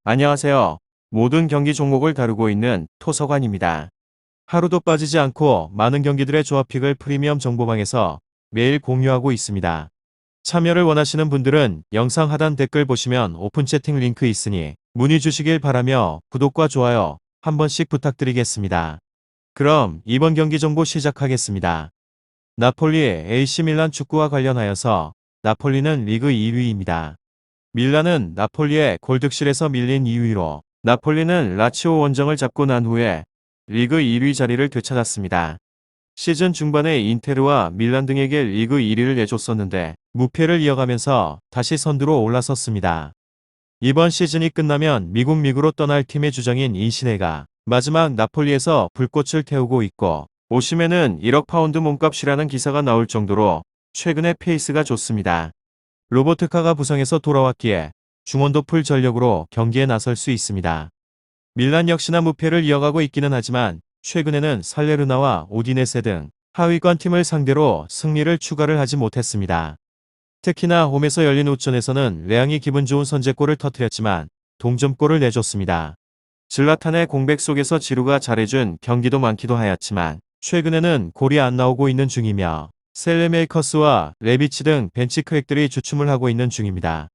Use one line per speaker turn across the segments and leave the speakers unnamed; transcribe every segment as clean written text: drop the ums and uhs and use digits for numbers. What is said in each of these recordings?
안녕하세요. 모든 경기 종목을 다루고 있는 토서관입니다. 하루도 빠지지 않고 많은 경기들의 조합픽을 프리미엄 정보방에서 매일 공유하고 있습니다. 참여를 원하시는 분들은 영상 하단 댓글 보시면 오픈 채팅 링크 있으니 문의 주시길 바라며 구독과 좋아요 한 번씩 부탁드리겠습니다. 그럼 이번 경기 정보 시작하겠습니다. 나폴리 AC 밀란 축구와 관련하여서 나폴리는 리그 2위입니다. 밀란은 나폴리의 골득실에서 밀린 2위로 나폴리는 라치오 원정을 잡고 난 후에 리그 1위 자리를 되찾았습니다. 시즌 중반에 인테르와 밀란 등에게 리그 1위를 내줬었는데 무패를 이어가면서 다시 선두로 올라섰습니다. 이번 시즌이 끝나면 미국 미국으로 떠날 팀의 주장인 인시네가 마지막 나폴리에서 불꽃을 태우고 있고 오시멘은 1억 파운드 몸값이라는 기사가 나올 정도로 최근에 페이스가 좋습니다. 로버트카가 부상에서 돌아왔기에 중원도 풀 전력으로 경기에 나설 수 있습니다. 밀란 역시나 무패를 이어가고 있기는 하지만 최근에는 살레르나와 오디네세 등 하위권 팀을 상대로 승리를 추가를 하지 못했습니다. 특히나 홈에서 열린 우천에서는 레앙이 기분 좋은 선제골을 터뜨렸지만 동점골을 내줬습니다. 질라탄의 공백 속에서 지루가 잘해준 경기도 많기도 하였지만 최근에는 골이 안 나오고 있는 중이며 셀레메이커스와 레비치 등 벤치 크랙들이 주춤을 하고 있는 중입니다.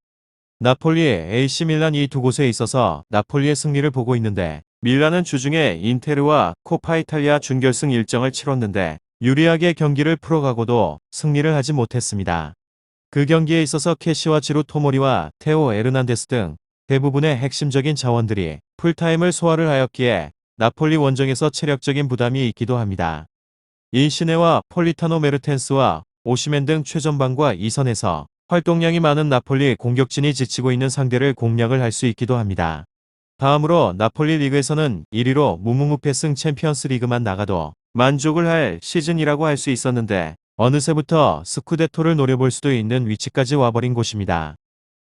나폴리, AC 밀란 이 두 곳에 있어서 나폴리의 승리를 보고 있는데 밀란은 주중에 인테르와 코파 이탈리아 준결승 일정을 치렀는데 유리하게 경기를 풀어가고도 승리를 하지 못했습니다. 그 경기에 있어서 캐시와 지루 토모리와 테오 에르난데스 등 대부분의 핵심적인 자원들이 풀타임을 소화를 하였기에 나폴리 원정에서 체력적인 부담이 있기도 합니다. 인시네와 폴리타노 메르텐스와 오시멘 등 최전방과 2선에서 활동량이 많은 나폴리 공격진이 지치고 있는 상대를 공략을 할 수 있기도 합니다. 다음으로 나폴리 리그에서는 1위로 무무무패승 챔피언스 리그만 나가도 만족을 할 시즌이라고 할 수 있었는데 어느새부터 스쿠데토를 노려볼 수도 있는 위치까지 와버린 곳입니다.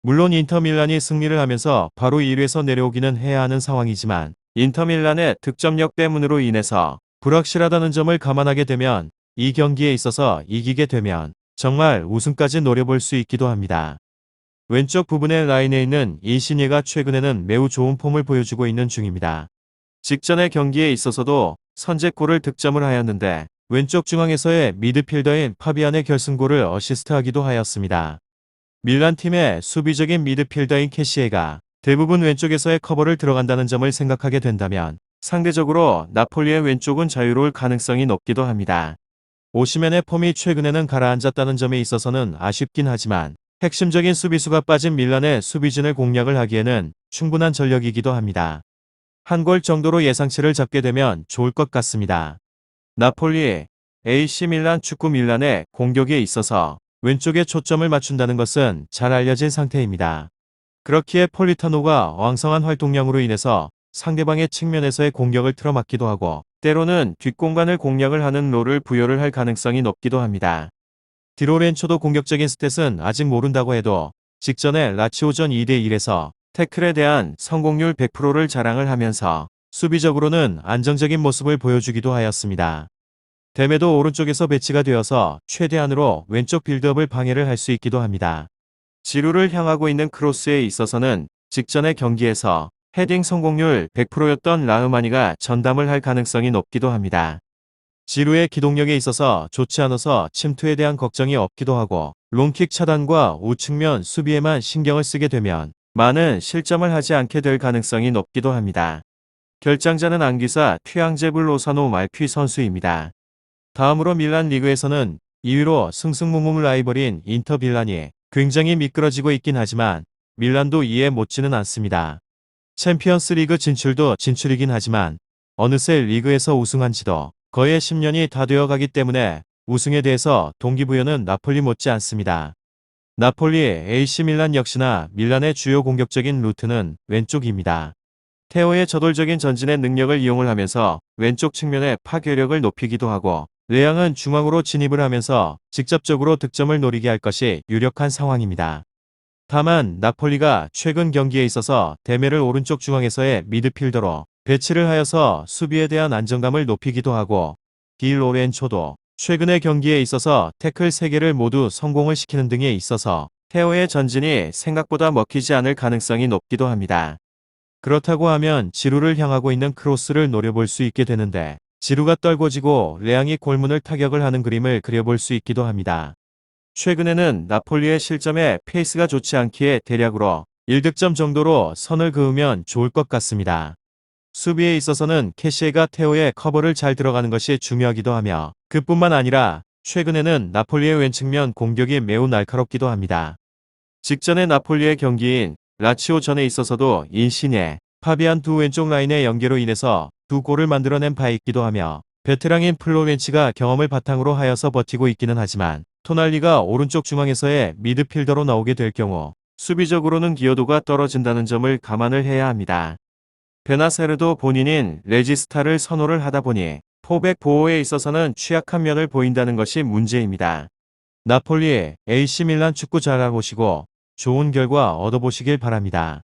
물론 인터밀란이 승리를 하면서 바로 1위에서 내려오기는 해야 하는 상황이지만 인터밀란의 득점력 때문으로 인해서 불확실하다는 점을 감안하게 되면 이 경기에 있어서 이기게 되면 정말 우승까지 노려볼 수 있기도 합니다. 왼쪽 부분의 라인에 있는 인시니가 최근에는 매우 좋은 폼을 보여주고 있는 중입니다. 직전의 경기에 있어서도 선제골을 득점을 하였는데 왼쪽 중앙에서의 미드필더인 파비안의 결승골을 어시스트하기도 하였습니다. 밀란 팀의 수비적인 미드필더인 캐시에가 대부분 왼쪽에서의 커버를 들어간다는 점을 생각하게 된다면 상대적으로 나폴리의 왼쪽은 자유로울 가능성이 높기도 합니다. 오시멘의 폼이 최근에는 가라앉았다는 점에 있어서는 아쉽긴 하지만 핵심적인 수비수가 빠진 밀란의 수비진을 공략을 하기에는 충분한 전력이기도 합니다. 한 골 정도로 예상치를 잡게 되면 좋을 것 같습니다. 나폴리, AC 밀란 축구 밀란의 공격에 있어서 왼쪽에 초점을 맞춘다는 것은 잘 알려진 상태입니다. 그렇기에 폴리타노가 왕성한 활동량으로 인해서 상대방의 측면에서의 공격을 틀어막기도 하고 때로는 뒷공간을 공략을 하는 롤을 부여를 할 가능성이 높기도 합니다. 디로렌초도 공격적인 스탯은 아직 모른다고 해도 직전에 라치오전 2대1에서 태클에 대한 성공률 100%를 자랑을 하면서 수비적으로는 안정적인 모습을 보여주기도 하였습니다. 댐에도 오른쪽에서 배치가 되어서 최대한으로 왼쪽 빌드업을 방해를 할 수 있기도 합니다. 지루를 향하고 있는 크로스에 있어서는 직전의 경기에서 헤딩 성공률 100%였던 라흐마니가 전담을 할 가능성이 높기도 합니다. 지루의 기동력에 있어서 좋지 않아서 침투에 대한 걱정이 없기도 하고 롱킥 차단과 우측면 수비에만 신경을 쓰게 되면 많은 실점을 하지 않게 될 가능성이 높기도 합니다. 결장자는 안기사 튀앙제블 로사노 말퀴 선수입니다. 다음으로 밀란 리그에서는 2위로 승승무무 라이벌인 인터 밀란이 굉장히 미끄러지고 있긴 하지만 밀란도 이에 못지는 않습니다. 챔피언스 리그 진출도 진출이긴 하지만 어느새 리그에서 우승한 지도 거의 10년이 다 되어가기 때문에 우승에 대해서 동기부여는 나폴리 못지 않습니다. 나폴리 AC 밀란 역시나 밀란의 주요 공격적인 루트는 왼쪽입니다. 테오의 저돌적인 전진의 능력을 이용을 하면서 왼쪽 측면의 파괴력을 높이기도 하고 레앙은 중앙으로 진입을 하면서 직접적으로 득점을 노리게 할 것이 유력한 상황입니다. 다만 나폴리가 최근 경기에 있어서 데메를 오른쪽 중앙에서의 미드필더로 배치를 하여서 수비에 대한 안정감을 높이기도 하고 디 로렌초도 최근의 경기에 있어서 태클 3개를 모두 성공을 시키는 등에 있어서 테오의 전진이 생각보다 먹히지 않을 가능성이 높기도 합니다. 그렇다고 하면 지루를 향하고 있는 크로스를 노려볼 수 있게 되는데 지루가 떨궈지고 레앙이 골문을 타격을 하는 그림을 그려볼 수 있기도 합니다. 최근에는 나폴리의 실점에 페이스가 좋지 않기에 대략으로 1득점 정도로 선을 그으면 좋을 것 같습니다. 수비에 있어서는 캐시에가 테오의 커버를 잘 들어가는 것이 중요하기도 하며 그뿐만 아니라 최근에는 나폴리의 왼측면 공격이 매우 날카롭기도 합니다. 직전의 나폴리의 경기인 라치오전에 있어서도 인시네, 파비안 두 왼쪽 라인의 연계로 인해서 두 골을 만들어낸 바 있기도 하며 베테랑인 플로렌치가 경험을 바탕으로 하여서 버티고 있기는 하지만 토날리가 오른쪽 중앙에서의 미드필더로 나오게 될 경우 수비적으로는 기여도가 떨어진다는 점을 감안을 해야 합니다. 베나세르도 본인인 레지스타를 선호를 하다 보니 포백 보호에 있어서는 취약한 면을 보인다는 것이 문제입니다. 나폴리 AC 밀란 축구 잘 알아보시고 좋은 결과 얻어보시길 바랍니다.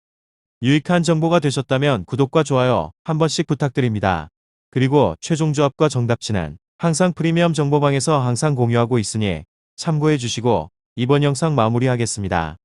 유익한 정보가 되셨다면 구독과 좋아요 한 번씩 부탁드립니다. 그리고 최종 조합과 정답치는 항상 프리미엄 정보방에서 항상 공유하고 있으니 참고해 주시고 이번 영상 마무리하겠습니다.